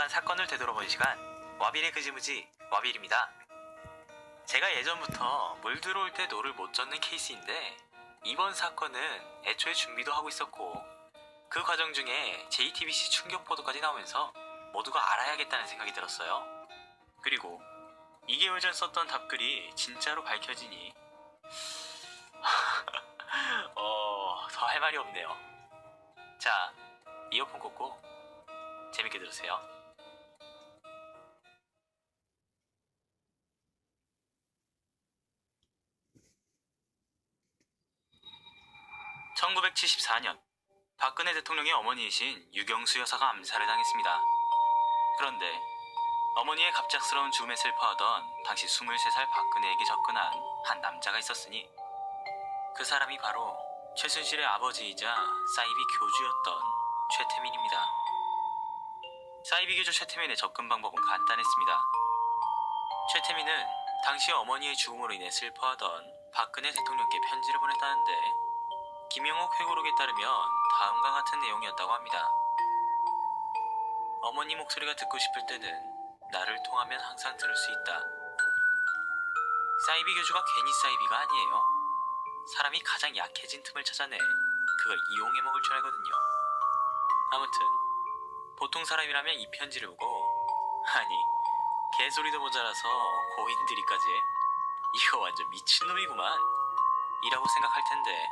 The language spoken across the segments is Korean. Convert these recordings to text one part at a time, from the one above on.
지나간 사건을 되돌아보는 시간, 와빌의 그지무지 와빌입니다. 제가 예전부터 물 들어올 때 노를 못 젓는 케이스인데 이번 사건은 애초에 준비도 하고 있었고 그 과정 중에 JTBC 충격 보도까지 나오면서 모두가 알아야겠다는 생각이 들었어요. 그리고 2개월 전 썼던 답글이 진짜로 밝혀지니 더 할 말이 없네요. 자, 이어폰 꽂고 재밌게 들으세요. (1974년) 박근혜 대통령의 어머니이신 유경수 여사가 암살을 당했습니다. 그런데 어머니의 갑작스러운 죽음에 슬퍼하던 당시 23살 박근혜에게 접근한 한 남자가 있었으니 그 사람이 바로 최순실의 아버지이자 사이비 교주였던 최태민입니다. 사이비 교주 최태민의 접근 방법은 간단했습니다. 최태민은 당시 어머니의 죽음으로 인해 슬퍼하던 박근혜 대통령께 편지를 보냈다는데 김영옥 회고록에 따르면 다음과 같은 내용이었다고 합니다. 어머니 목소리가 듣고 싶을 때는 나를 통하면 항상 들을 수 있다. 사이비 교주가 괜히 사이비가 아니에요. 사람이 가장 약해진 틈을 찾아내 그걸 이용해 먹을 줄 알거든요. 아무튼 보통 사람이라면 이 편지를 보고 아니 개소리도 모자라서 고인들이까지 이거 완전 미친놈이구만 이라고 생각할 텐데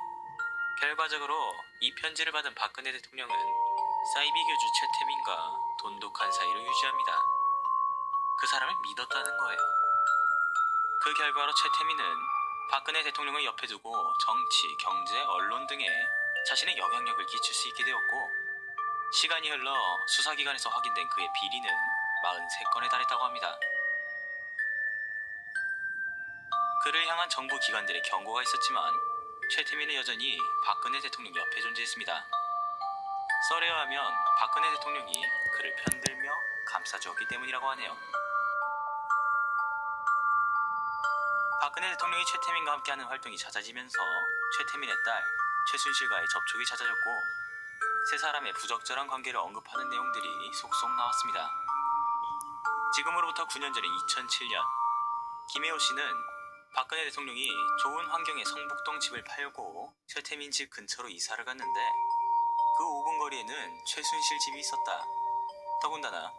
결과적으로 이 편지를 받은 박근혜 대통령은 사이비 교주 최태민과 돈독한 사이를 유지합니다. 그 사람을 믿었다는 거예요. 그 결과로 최태민은 박근혜 대통령을 옆에 두고 정치, 경제, 언론 등에 자신의 영향력을 끼칠 수 있게 되었고 시간이 흘러 수사기관에서 확인된 그의 비리는 43건에 달했다고 합니다. 그를 향한 정부 기관들의 경고가 있었지만 최태민은 여전히 박근혜 대통령 옆에 존재했습니다. 썰에 의하면 박근혜 대통령이 그를 편들며 감싸주었기 때문이라고 하네요. 박근혜 대통령이 최태민과 함께하는 활동이 잦아지면서 최태민의 딸 최순실과의 접촉이 잦아졌고 세 사람의 부적절한 관계를 언급하는 내용들이 속속 나왔습니다. 지금으로부터 9년 전인 2007년 김혜호 씨는 박근혜 대통령이 좋은 환경의 성북동 집을 팔고 최태민 집 근처로 이사를 갔는데 그 5분 거리에는 최순실 집이 있었다. 더군다나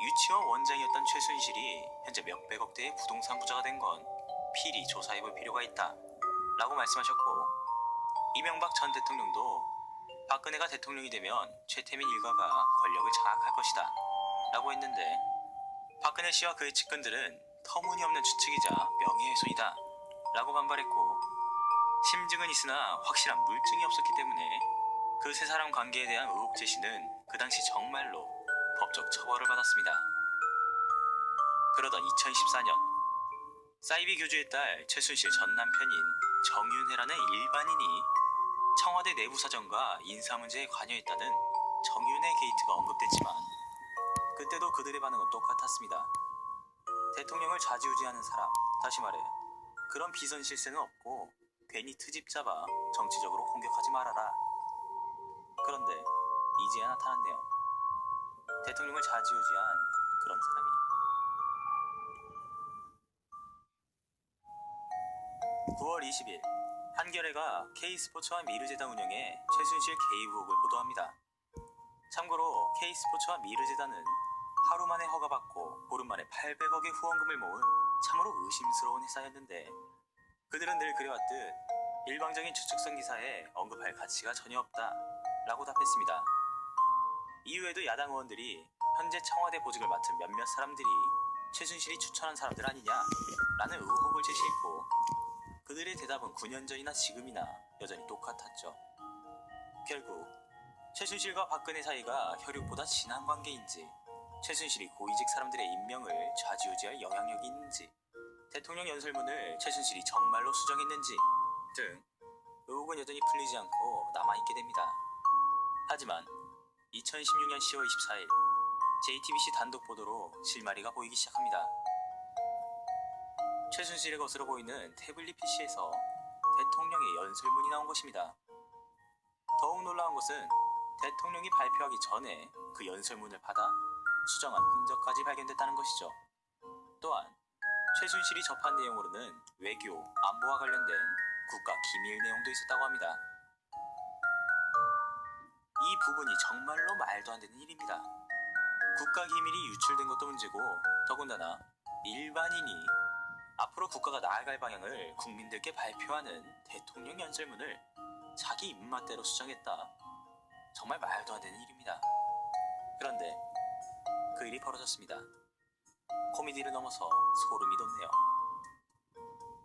유치원 원장이었던 최순실이 현재 몇백억대의 부동산 부자가 된 건 필히 조사해볼 필요가 있다 라고 말씀하셨고 이명박 전 대통령도 박근혜가 대통령이 되면 최태민 일가가 권력을 장악할 것이다 라고 했는데 박근혜 씨와 그의 측근들은 터무니없는 추측이자 명예훼손이다 라고 반발했고 심증은 있으나 확실한 물증이 없었기 때문에 그 세 사람 관계에 대한 의혹 제시는 그 당시 정말로 법적 처벌을 받았습니다. 그러던 2014년 사이비 교주의 딸 최순실 전 남편인 정윤회라는 일반인이 청와대 내부 사정과 인사 문제에 관여했다는 정윤회 게이트가 언급됐지만 그때도 그들의 반응은 똑같았습니다. 대통령을 좌지우지하는 사람, 다시 말해 그런 비선 실세는 없고 괜히 트집 잡아 정치적으로 공격하지 말아라. 그런데 이제야 나타났네요. 대통령을 좌지우지한 그런 사람이. 9월 20일 한겨레가 K스포츠와 미르재단 운영에 최순실 개입 의혹을 보도합니다. 참고로 K스포츠와 미르재단은 하루 만에 허가받고 보름 만에 800억의 후원금을 모은 참으로 의심스러운 회사였는데 그들은 늘 그래왔듯 일방적인 추측성 기사에 언급할 가치가 전혀 없다 라고 답했습니다. 이후에도 야당 의원들이 현재 청와대 보직을 맡은 몇몇 사람들이 최순실이 추천한 사람들 아니냐 라는 의혹을 제시했고 그들의 대답은 9년 전이나 지금이나 여전히 똑같았죠. 결국 최순실과 박근혜 사이가 혈육보다 진한 관계인지 최순실이 고위직 사람들의 임명을 좌지우지할 영향력이 있는지 대통령 연설문을 최순실이 정말로 수정했는지 등 의혹은 여전히 풀리지 않고 남아있게 됩니다. 하지만 2016년 10월 24일 JTBC 단독 보도로 실마리가 보이기 시작합니다. 최순실의 것으로 보이는 태블릿 PC에서 대통령의 연설문이 나온 것입니다. 더욱 놀라운 것은 대통령이 발표하기 전에 그 연설문을 받아 수정한 흔적까지 발견됐다는 것이죠. 또한 최순실이 접한 내용으로는 외교, 안보와 관련된 국가 기밀 내용도 있었다고 합니다. 이 부분이 정말로 말도 안 되는 일입니다. 국가 기밀이 유출된 것도 문제고 더군다나 일반인이 앞으로 국가가 나아갈 방향을 국민들께 발표하는 대통령 연설문을 자기 입맛대로 수정했다. 정말 말도 안 되는 일입니다. 그런데 그 일이 벌어졌습니다. 코미디를 넘어서 소름이 돋네요.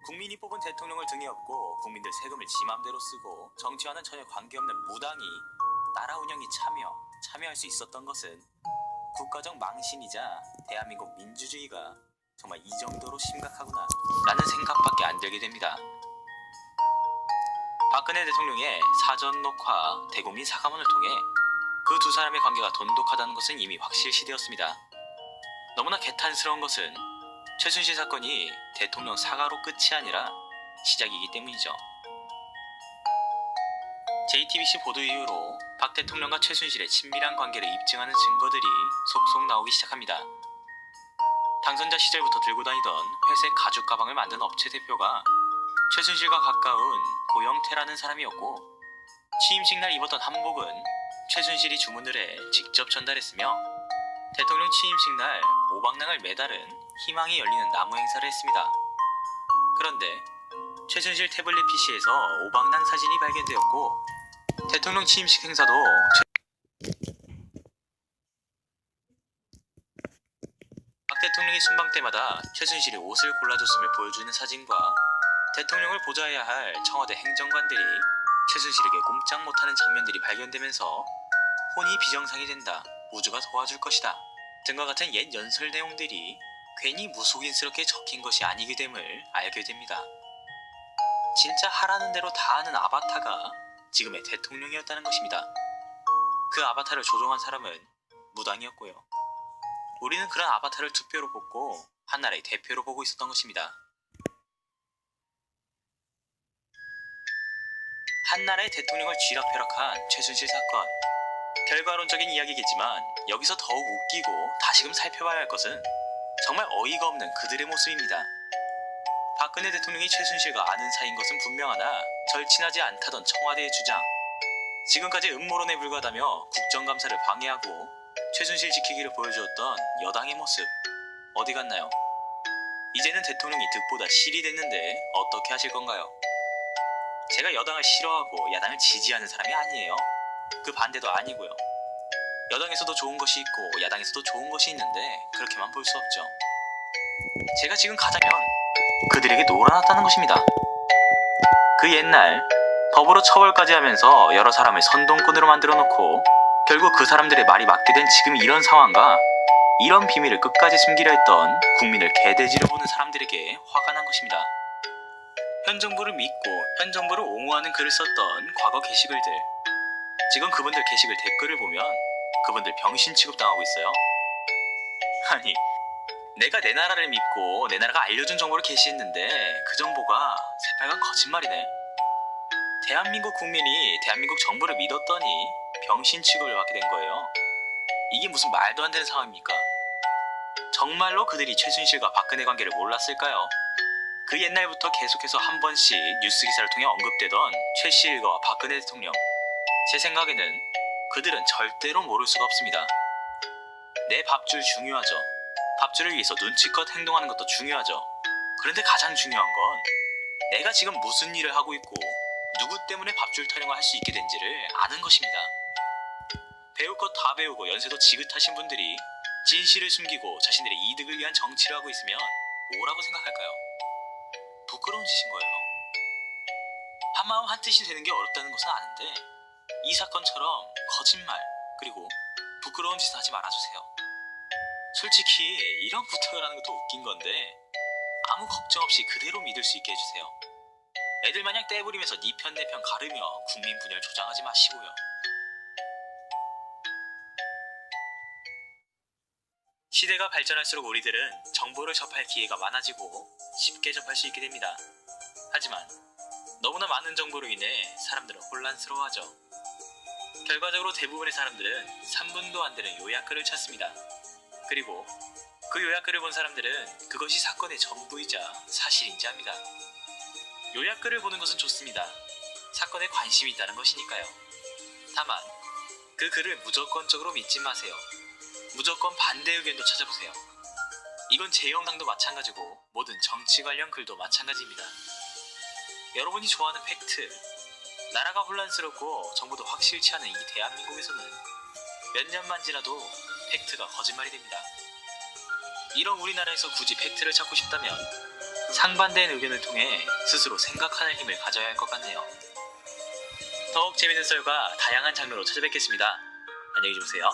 국민이 뽑은 대통령을 등에 업고 국민들 세금을 지 맘대로 쓰고 정치와는 전혀 관계없는 무당이 나라 운영에 참여할 수 있었던 것은 국가적 망신이자 대한민국 민주주의가 정말 이 정도로 심각하구나 라는 생각밖에 안 들게 됩니다. 박근혜 대통령의 사전 녹화 대국민 사과문을 통해 그 두 사람의 관계가 돈독하다는 것은 이미 확실시되었습니다. 너무나 개탄스러운 것은 최순실 사건이 대통령 사과로 끝이 아니라 시작이기 때문이죠. JTBC 보도 이후로 박 대통령과 최순실의 친밀한 관계를 입증하는 증거들이 속속 나오기 시작합니다. 당선자 시절부터 들고 다니던 회색 가죽 가방을 만든 업체 대표가 최순실과 가까운 고영태라는 사람이었고, 취임식 날 입었던 한복은 최순실이 주문을 해 직접 전달했으며 대통령 취임식 날 오방랑을 매달은 희망이 열리는 나무 행사를 했습니다. 그런데 최순실 태블릿 PC에서 오방랑 사진이 발견되었고 대통령 취임식 행사도 박 대통령이 순방 때마다 최순실이 옷을 골라줬음을 보여주는 사진과 대통령을 보좌해야 할 청와대 행정관들이 최순실에게 꼼짝 못하는 장면들이 발견되면서 혼이 비정상이 된다, 우주가 도와줄 것이다 등과 같은 옛 연설 내용들이 괜히 무속인스럽게 적힌 것이 아니게 됨을 알게 됩니다. 진짜 하라는 대로 다 하는 아바타가 지금의 대통령이었다는 것입니다. 그 아바타를 조종한 사람은 무당이었고요. 우리는 그런 아바타를 투표로 뽑고 한나라의 대표로 보고 있었던 것입니다. 한나라의 대통령을 쥐락펴락한 최순실 사건, 결과론적인 이야기겠지만 여기서 더욱 웃기고 다시금 살펴봐야 할 것은 정말 어이가 없는 그들의 모습입니다. 박근혜 대통령이 최순실과 아는 사이인 것은 분명하나 절친하지 않다던 청와대의 주장, 지금까지 음모론에 불과하다며 국정감사를 방해하고 최순실 지키기를 보여주었던 여당의 모습 어디 갔나요? 이제는 대통령이 득보다 실이 됐는데 어떻게 하실 건가요? 제가 여당을 싫어하고 야당을 지지하는 사람이 아니에요. 그 반대도 아니고요. 여당에서도 좋은 것이 있고 야당에서도 좋은 것이 있는데 그렇게만 볼 수 없죠. 제가 지금 가자면 그들에게 놀아났다는 것입니다. 그 옛날 법으로 처벌까지 하면서 여러 사람을 선동꾼으로 만들어 놓고 결국 그 사람들의 말이 맞게 된 지금 이런 상황과 이런 비밀을 끝까지 숨기려 했던 국민을 개돼지로 보는 사람들에게 화가 난 것입니다. 현 정부를 믿고 현 정부를 옹호하는 글을 썼던 과거 게시글들, 지금 그분들 게시글 댓글을 보면 그분들 병신 취급당하고 있어요. 아니, 내가 내 나라를 믿고 내 나라가 알려준 정보를 게시했는데 그 정보가 새빨간 거짓말이네. 대한민국 국민이 대한민국 정부를 믿었더니 병신 취급을 받게 된 거예요. 이게 무슨 말도 안 되는 상황입니까? 정말로 그들이 최순실과 박근혜 관계를 몰랐을까요? 그 옛날부터 계속해서 한 번씩 뉴스 기사를 통해 언급되던 최씨 일가와 박근혜 대통령, 제 생각에는 그들은 절대로 모를 수가 없습니다. 내 밥줄 중요하죠. 밥줄을 위해서 눈치껏 행동하는 것도 중요하죠. 그런데 가장 중요한 건 내가 지금 무슨 일을 하고 있고 누구 때문에 밥줄 타령을 할 수 있게 된지를 아는 것입니다. 배울 것 다 배우고 연세도 지긋하신 분들이 진실을 숨기고 자신들의 이득을 위한 정치를 하고 있으면 뭐라고 생각할까요? 부끄러운 짓인 거예요. 한마음 한뜻이 되는 게 어렵다는 것은 아는데 이 사건처럼 거짓말 그리고 부끄러운 짓을 하지 말아주세요. 솔직히 이런 부탁을 하는 것도 웃긴 건데 아무 걱정 없이 그대로 믿을 수 있게 해주세요. 애들 마냥 떼부리면서 니 편 내 편 가르며 국민 분열 조장하지 마시고요. 시대가 발전할수록 우리들은 정보를 접할 기회가 많아지고 쉽게 접할 수 있게 됩니다. 하지만 너무나 많은 정보로 인해 사람들은 혼란스러워하죠. 결과적으로 대부분의 사람들은 3분도 안 되는 요약글을 찾습니다. 그리고 그 요약글을 본 사람들은 그것이 사건의 전부이자 사실인지 압니다. 요약글을 보는 것은 좋습니다. 사건에 관심이 있다는 것이니까요. 다만 그 글을 무조건적으로 믿지 마세요. 무조건 반대 의견도 찾아보세요. 이건 제 영상도 마찬가지고 모든 정치 관련 글도 마찬가지입니다. 여러분이 좋아하는 팩트, 나라가 혼란스럽고 정보도 확실치 않은 이 대한민국에서는 몇 년만 지나도 팩트가 거짓말이 됩니다. 이런 우리나라에서 굳이 팩트를 찾고 싶다면 상반된 의견을 통해 스스로 생각하는 힘을 가져야 할 것 같네요. 더욱 재밌는 썰과 다양한 장르로 찾아뵙겠습니다. 안녕히 주무세요.